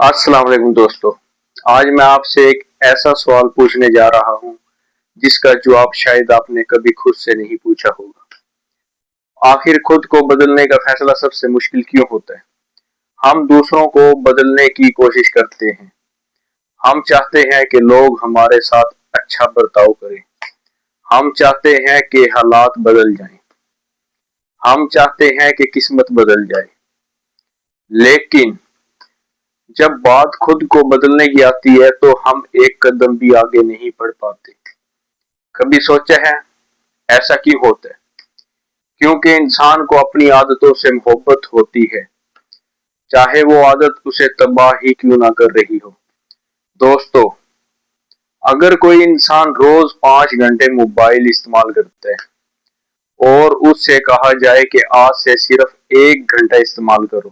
अस्सलाम वालेकुम दोस्तों। आज मैं आपसे एक ऐसा सवाल पूछने जा रहा हूँ जिसका जवाब शायद आपने कभी खुद से नहीं पूछा होगा। आखिर खुद को बदलने का फैसला सबसे मुश्किल क्यों होता है? हम दूसरों को बदलने की कोशिश करते हैं। हम चाहते हैं कि लोग हमारे साथ अच्छा बर्ताव करें। हम चाहते हैं कि हालात बदल जाएं। हम चाहते हैं कि किस्मत बदल जाए। लेकिन जब बात खुद को बदलने की आती है तो हम एक कदम भी आगे नहीं बढ़ पाते। कभी सोचा है ऐसा क्यों होता है? क्योंकि इंसान को अपनी आदतों से मोहब्बत होती है, चाहे वो आदत उसे तबाह ही क्यों ना कर रही हो। दोस्तों, अगर कोई इंसान रोज 5 घंटे मोबाइल इस्तेमाल करता है और उससे कहा जाए कि आज से सिर्फ 1 घंटा इस्तेमाल करो,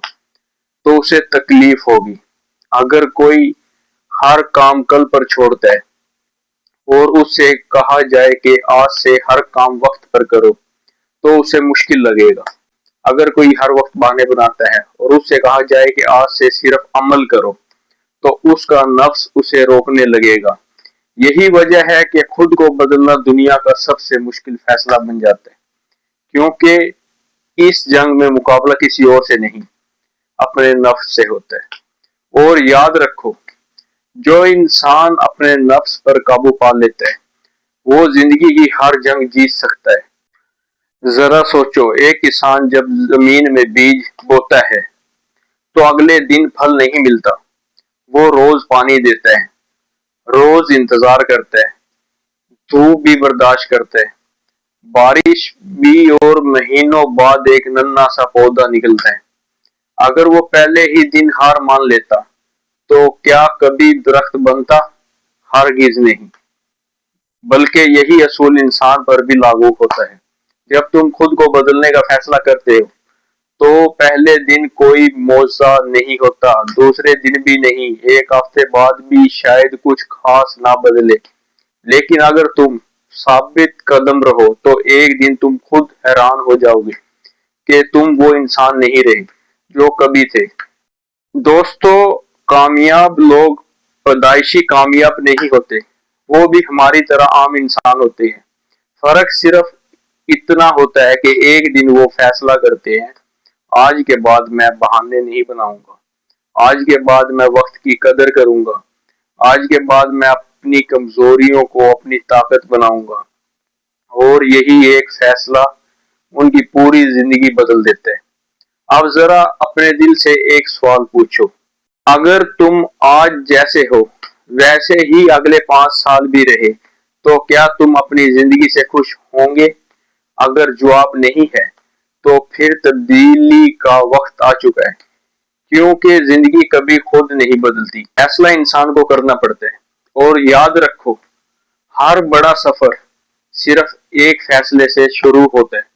तो उसे तकलीफ होगी। अगर कोई हर काम कल पर छोड़ता है और उससे कहा जाए कि आज से हर काम वक्त पर करो, तो उसे मुश्किल लगेगा। अगर कोई हर वक्त बहाने बनाता है और उससे कहा जाए कि आज से सिर्फ अमल करो, तो उसका नफ्स उसे रोकने लगेगा। यही वजह है कि खुद को बदलना दुनिया का सबसे मुश्किल फैसला बन जाता है, क्योंकि इस जंग में मुकाबला किसी और से नहीं, अपने नफ्स से होता है। और याद रखो, जो इंसान अपने नफ्स पर काबू पा लेता है, वो जिंदगी की हर जंग जीत सकता है। जरा सोचो, एक किसान जब जमीन में बीज बोता है तो अगले दिन फल नहीं मिलता। वो रोज पानी देता है, रोज इंतजार करता है, धूप भी बर्दाश्त करता है, बारिश भी, और महीनों बाद एक नन्हा सा पौधा निकलता है। अगर वो पहले ही दिन हार मान लेता तो क्या कभी दरख्त बनता? हरगिज नहीं। बल्कि यही असूल इंसान पर भी लागू होता है। जब तुम खुद को बदलने का फैसला करते हो तो पहले दिन कोई मौजा नहीं होता, दूसरे दिन भी नहीं, एक हफ्ते बाद भी शायद कुछ खास ना बदले। लेकिन अगर तुम साबित कदम रहो तो एक दिन तुम खुद हैरान हो जाओगे कि तुम वो इंसान नहीं रहे जो कभी थे। दोस्तों, कामयाब लोग पैदाइशी कामयाब नहीं होते, वो भी हमारी तरह आम इंसान होते हैं। फर्क सिर्फ इतना होता है कि एक दिन वो फैसला करते हैं, आज के बाद मैं बहाने नहीं बनाऊंगा, आज के बाद मैं वक्त की कदर करूंगा, आज के बाद मैं अपनी कमजोरियों को अपनी ताकत बनाऊंगा। और यही एक फैसला उनकी पूरी जिंदगी बदल देता है। अब जरा अपने दिल से एक सवाल पूछो, अगर तुम आज जैसे हो वैसे ही अगले 5 साल भी रहे तो क्या तुम अपनी जिंदगी से खुश होंगे? अगर जवाब नहीं है तो फिर तब्दीली का वक्त आ चुका है, क्योंकि जिंदगी कभी खुद नहीं बदलती, फैसला इंसान को करना पड़ता है। और याद रखो, हर बड़ा सफर सिर्फ एक फैसले से शुरू होता है।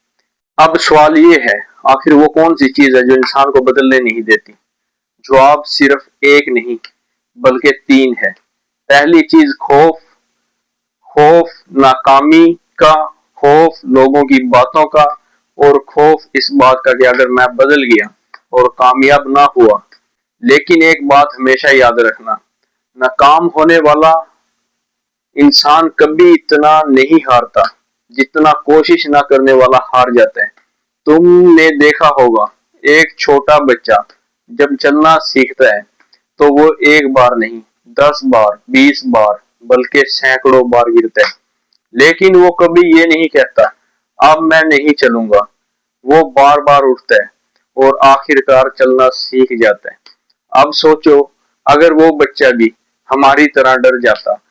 अब सवाल ये है, आखिर वो कौन सी चीज है जो इंसान को बदलने नहीं देती? जवाब सिर्फ एक नहीं बल्कि 3 है। पहली चीज खौफ। खौफ नाकामी का, खौफ लोगों की बातों का, और खौफ इस बात का कि अगर मैं बदल गया और कामयाब ना हुआ। लेकिन एक बात हमेशा याद रखना, नाकाम होने वाला इंसान कभी इतना नहीं हारता जितना कोशिश ना करने वाला हार जाता है। तुमने देखा होगा, एक छोटा बच्चा जब चलना सीखता है तो वो एक बार नहीं, 10 बार, 20 बार, बल्कि सैकड़ों बार गिरता है, लेकिन वो कभी ये नहीं कहता अब मैं नहीं चलूंगा। वो बार बार उठता है और आखिरकार चलना सीख जाता है। अब सोचो, अगर वो बच्चा भी हमारी तरह डर जाता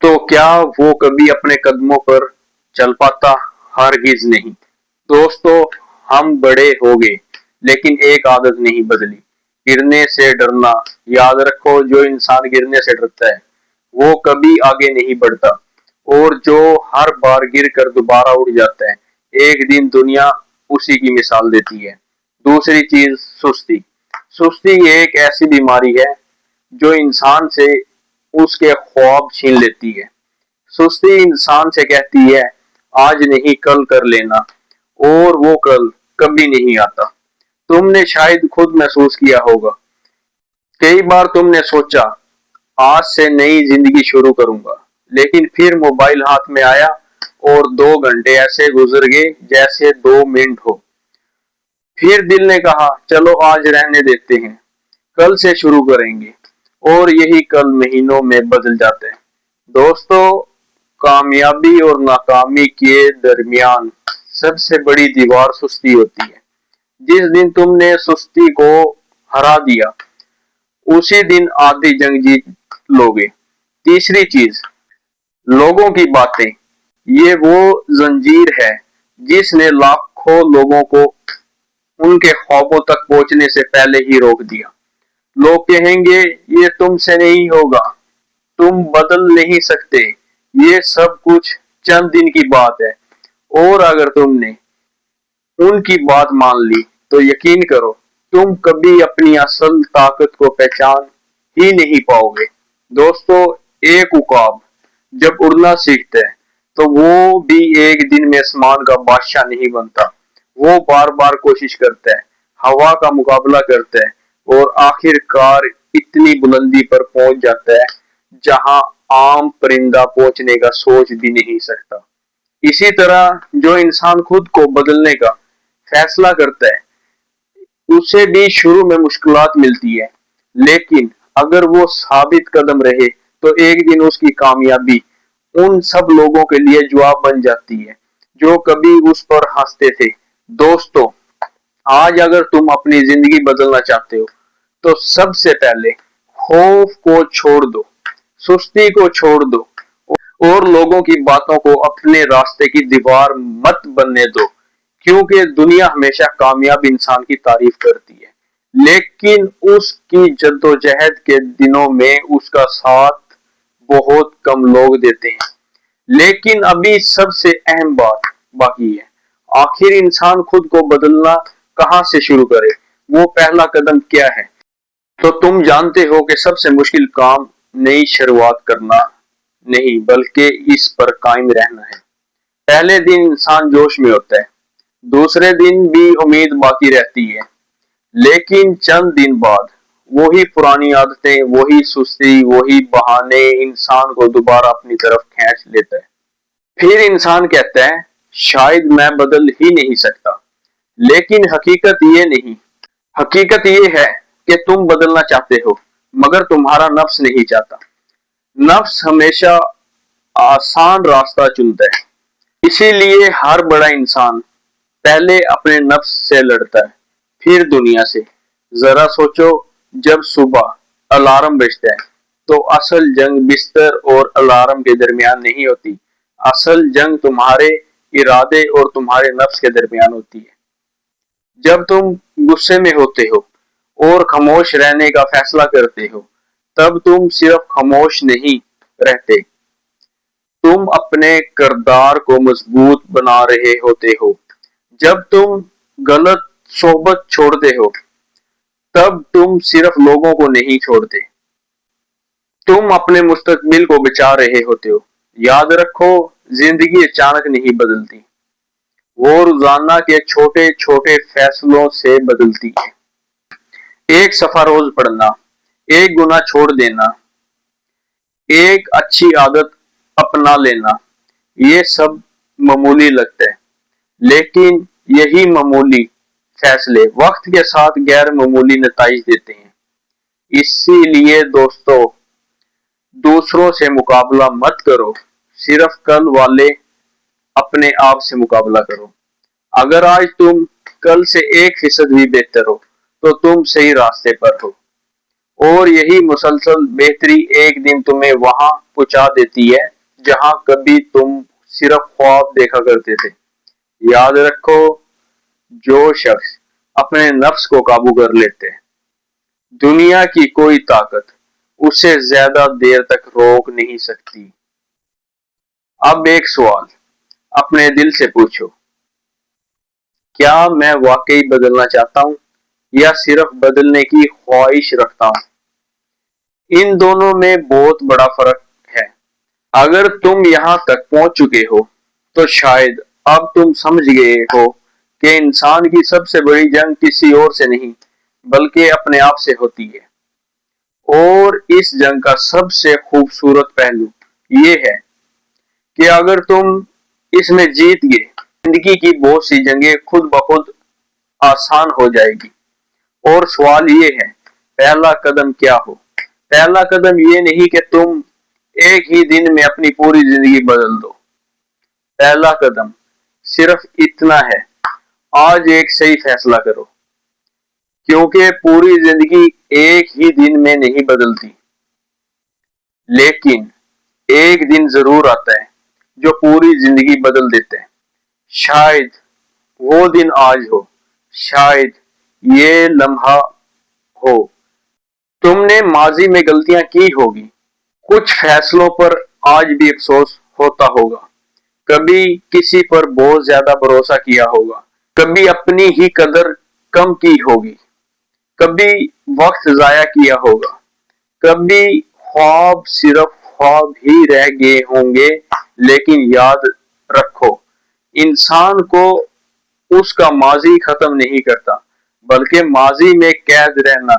तो क्या वो कभी अपने कदमों पर चल पाता? हरगिज नहीं। दोस्तों, हम बड़े हो गए लेकिन एक आदत नहीं बदली, गिरने से डरना। याद रखो, जो इंसान गिरने से डरता है वो कभी आगे नहीं बढ़ता, और जो हर बार गिर कर दोबारा उठ जाता है, एक दिन दुनिया उसी की मिसाल देती है। दूसरी चीज, सुस्ती। सुस्ती एक ऐसी बीमारी है जो इंसान से उसके ख्वाब छीन लेती है। सुस्ती इंसान से कहती है आज नहीं कल कर लेना, और वो कल कभी नहीं आता। तुमने शायद खुद महसूस किया होगा, कई बार तुमने सोचा आज से नई जिंदगी शुरू करूंगा, लेकिन फिर मोबाइल हाथ में आया और 2 घंटे ऐसे गुजर गए जैसे 2 मिनट हो। फिर दिल ने कहा चलो आज रहने देते हैं, कल से शुरू करेंगे, और यही कल महीनों में बदल जाते हैं। दोस्तों, कामयाबी और नाकामी के दरमियान सबसे बड़ी दीवार सुस्ती होती है। जिस दिन तुमने सुस्ती को हरा दिया, उसी दिन आधी जंग जीत लोगे। तीसरी चीज, लोगों की बातें। ये वो जंजीर है जिसने लाखों लोगों को उनके ख्वाबों तक पहुंचने से पहले ही रोक दिया। लोग कहेंगे ये तुमसे नहीं होगा, तुम बदल नहीं सकते, ये सब कुछ चंद दिन की बात है। और अगर तुमने उनकी बात मान ली तो यकीन करो तुम कभी अपनी असल ताकत को पहचान ही नहीं पाओगे। दोस्तों, एक उकाब जब उड़ना सीखता है तो वो भी एक दिन में आसमान का बादशाह नहीं बनता। वो बार बार कोशिश करता है, हवा का मुकाबला करता है, और आखिरकार इतनी बुलंदी पर पहुंच जाता है जहां आम परिंदा पहुंचने का सोच भी नहीं सकता। इसी तरह जो इंसान खुद को बदलने का फैसला करता है, उसे भी शुरू में मुश्किलात मिलती है, लेकिन अगर वो साबित कदम रहे तो एक दिन उसकी कामयाबी उन सब लोगों के लिए जवाब बन जाती है जो कभी उस पर हंसते थे। दोस्तों, आज अगर तुम अपनी जिंदगी बदलना चाहते हो तो सबसे पहले खौफ को छोड़ दो, सुस्ती को छोड़ दो, और लोगों की बातों को अपने रास्ते की दीवार मत बनने दो। क्योंकि दुनिया हमेशा कामयाब इंसान की तारीफ करती है, लेकिन उसकी जद्दोजहद के दिनों में उसका साथ बहुत कम लोग देते हैं। लेकिन अभी सबसे अहम बात बाकी है, आखिर इंसान खुद को बदलना कहां से शुरू करे, वो पहला कदम क्या है? तो तुम जानते हो कि सबसे मुश्किल काम नई शुरुआत करना नहीं, बल्कि इस पर कायम रहना है। पहले दिन इंसान जोश में होता है, दूसरे दिन भी उम्मीद बाकी रहती है, लेकिन चंद दिन बाद वही पुरानी आदतें, वही सुस्ती, वही बहाने इंसान को दोबारा अपनी तरफ खींच लेता है। फिर इंसान कहता है शायद मैं बदल ही नहीं सकता, लेकिन हकीकत ये नहीं। हकीकत ये है कि तुम बदलना चाहते हो, मगर तुम्हारा नफ्स नहीं चाहता। नफ्स हमेशा आसान रास्ता चुनता है। इसीलिए हर बड़ा इंसान पहले अपने नफ्स से लड़ता है, फिर दुनिया से। जरा सोचो, जब सुबह अलार्म बजता है तो असल जंग बिस्तर और अलार्म के दरमियान नहीं होती। असल जंग तुम्हारे इरादे और तुम्हारे नफ्स के दरमियान होती है। जब तुम गुस्से में होते हो और खामोश रहने का फैसला करते हो, तब तुम सिर्फ खामोश नहीं रहते, तुम अपने किरदार को मजबूत बना रहे होते हो। जब तुम गलत सोहबत छोड़ते हो, तब तुम सिर्फ लोगों को नहीं छोड़ते, तुम अपने मुस्तकबिल को बचा रहे होते हो। याद रखो, जिंदगी अचानक नहीं बदलती, वो रोजाना के छोटे छोटे फैसलों से बदलती है। एक सफा रोज पढ़ना, एक गुना छोड़ देना, एक अच्छी आदत अपना लेना, ये सब मामूली लगता है, लेकिन यही मामूली फैसले वक्त के साथ गैर मामूली नताइज देते हैं। इसीलिए दोस्तों, दूसरों से मुकाबला मत करो, सिर्फ कल वाले अपने आप से मुकाबला करो। अगर आज तुम कल से 1% भी बेहतर हो तो तुम सही रास्ते पर हो, और यही मुसलसल बेहतरी एक दिन तुम्हें वहां पहुंचा देती है जहां कभी तुम सिर्फ ख्वाब देखा करते थे। याद रखो, जो शख्स अपने नफ्स को काबू कर लेते हैं, दुनिया की कोई ताकत उसे ज्यादा देर तक रोक नहीं सकती। अब एक सवाल अपने दिल से पूछो, क्या मैं वाकई बदलना चाहता हूं या सिर्फ बदलने की ख्वाहिश रखता हूं? इन दोनों में बहुत बड़ा फर्क है। अगर तुम यहां तक पहुंच चुके हो तो शायद अब तुम समझ गए हो कि इंसान की सबसे बड़ी जंग किसी और से नहीं, बल्कि अपने आप से होती है। اور اس جنگ کا سب سے خوبصورت پہلو یہ ہے کہ اگر تم اس میں جیت گئے زندگی کی بہت سی جنگیں خود بخود آسان ہو جائے گی۔ اور سوال یہ ہے پہلا قدم کیا ہو؟ پہلا قدم یہ نہیں کہ تم ایک ہی دن میں اپنی پوری زندگی بدل دو۔ پہلا قدم صرف اتنا ہے، آج ایک صحیح فیصلہ کرو، کیونکہ پوری زندگی ایک ہی دن میں نہیں بدلتی، لیکن ایک دن ضرور آتا ہے جو پوری زندگی بدل دیتا ہے۔ شاید وہ دن آج ہو، شاید یہ لمحہ ہو۔ تم نے ماضی میں غلطیاں کی ہوگی، کچھ فیصلوں پر آج بھی افسوس ہوتا ہوگا، کبھی کسی پر بہت زیادہ بھروسہ کیا ہوگا، کبھی اپنی ہی قدر کم کی ہوگی، کبھی وقت ضائع کیا ہوگا، کبھی خواب صرف خواب ہی رہ گئے ہوں گے۔ لیکن یاد رکھو، انسان کو اس کا ماضی ختم نہیں کرتا، بلکہ ماضی میں قید رہنا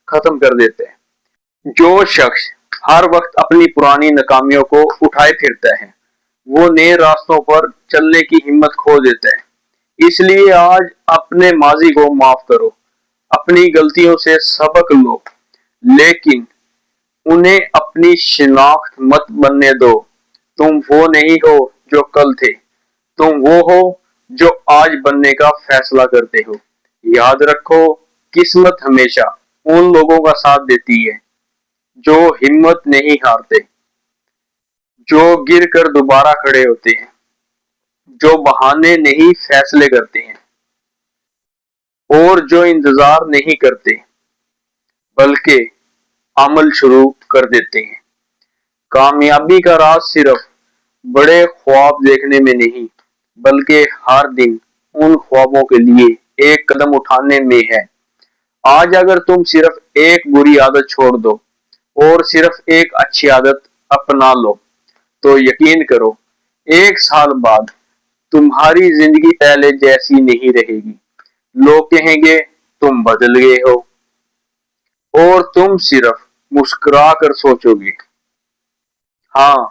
ختم کر دیتے ہیں۔ جو شخص ہر وقت اپنی پرانی ناکامیوں کو اٹھائے پھرتا ہے وہ نئے راستوں پر چلنے کی ہمت کھو دیتا ہے۔ اس لیے آج اپنے ماضی کو معاف کرو، اپنی غلطیوں سے سبق لو، لیکن انہیں اپنی شناخت مت بننے دو۔ تم وہ نہیں ہو جو کل تھے، تم وہ ہو جو آج بننے کا فیصلہ کرتے ہو۔ یاد رکھو، قسمت ہمیشہ ان لوگوں کا ساتھ دیتی ہے جو ہمت نہیں ہارتے، جو گر کر دوبارہ کھڑے ہوتے ہیں، جو بہانے نہیں فیصلے کرتے ہیں، اور جو انتظار نہیں کرتے بلکہ عمل شروع کر دیتے ہیں۔ کامیابی کا راز صرف بڑے خواب دیکھنے میں نہیں، بلکہ ہر دن ان خوابوں کے لیے ایک قدم اٹھانے میں ہے۔ آج اگر تم صرف ایک بری عادت چھوڑ دو اور صرف ایک اچھی عادت اپنا لو تو یقین کرو ایک سال بعد تمہاری زندگی پہلے جیسی نہیں رہے گی۔ لوگ کہیں گے تم بدل گئے ہو، اور تم صرف مسکرا کر سوچو گے، ہاں،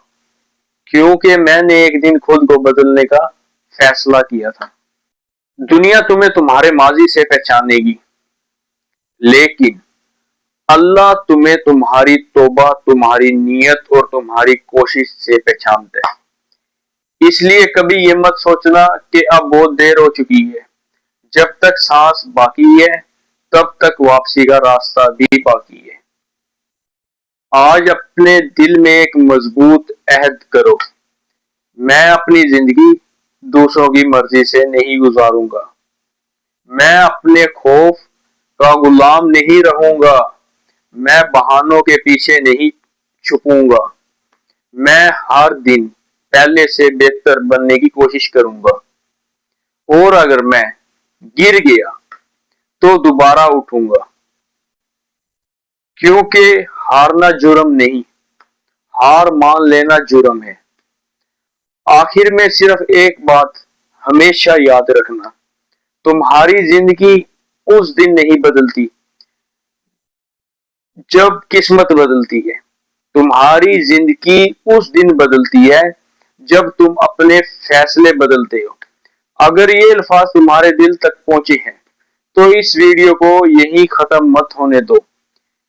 کیونکہ میں نے ایک دن خود کو بدلنے کا فیصلہ کیا تھا۔ دنیا تمہیں تمہارے ماضی سے پہچانے گی، لیکن اللہ تمہیں تمہاری توبہ، تمہاری نیت اور تمہاری کوشش سے پہچانتا ہے۔ اس لیے کبھی یہ مت سوچنا کہ اب بہت دیر ہو چکی ہے۔ جب تک سانس باقی ہے تب تک واپسی کا راستہ بھی باقی ہے۔ آج اپنے دل میں ایک مضبوط عہد کرو، میں اپنی زندگی دوسروں کی مرضی سے نہیں گزاروں گا، میں اپنے خوف کا غلام نہیں رہوں گا، میں بہانوں کے پیچھے نہیں چھپوں گا، میں ہر دن پہلے سے بہتر بننے کی کوشش کروں گا، اور اگر میں گر گیا تو دوبارہ اٹھوں گا، کیونکہ ہارنا جرم نہیں، ہار مان لینا جرم ہے۔ آخر میں صرف ایک بات ہمیشہ یاد رکھنا، تمہاری زندگی اس دن نہیں بدلتی جب قسمت بدلتی ہے، تمہاری زندگی اس دن بدلتی ہے جب تم اپنے فیصلے بدلتے ہو۔ اگر یہ الفاظ تمہارے دل تک پہنچے ہیں تو اس ویڈیو کو یہیں ختم مت ہونے دو،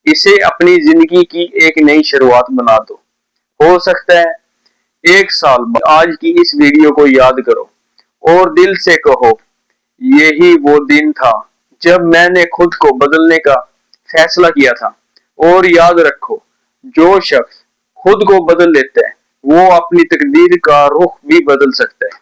اسے اپنی زندگی کی ایک نئی شروعات بنا دو۔ ہو سکتا ہے ایک سال بعد آج کی اس ویڈیو کو یاد کرو اور دل سے کہو یہی وہ دن تھا جب میں نے خود کو بدلنے کا فیصلہ کیا تھا۔ اور یاد رکھو، جو شخص خود کو بدل لیتا ہے وہ اپنی تقدیر کا رخ بھی بدل سکتا ہے۔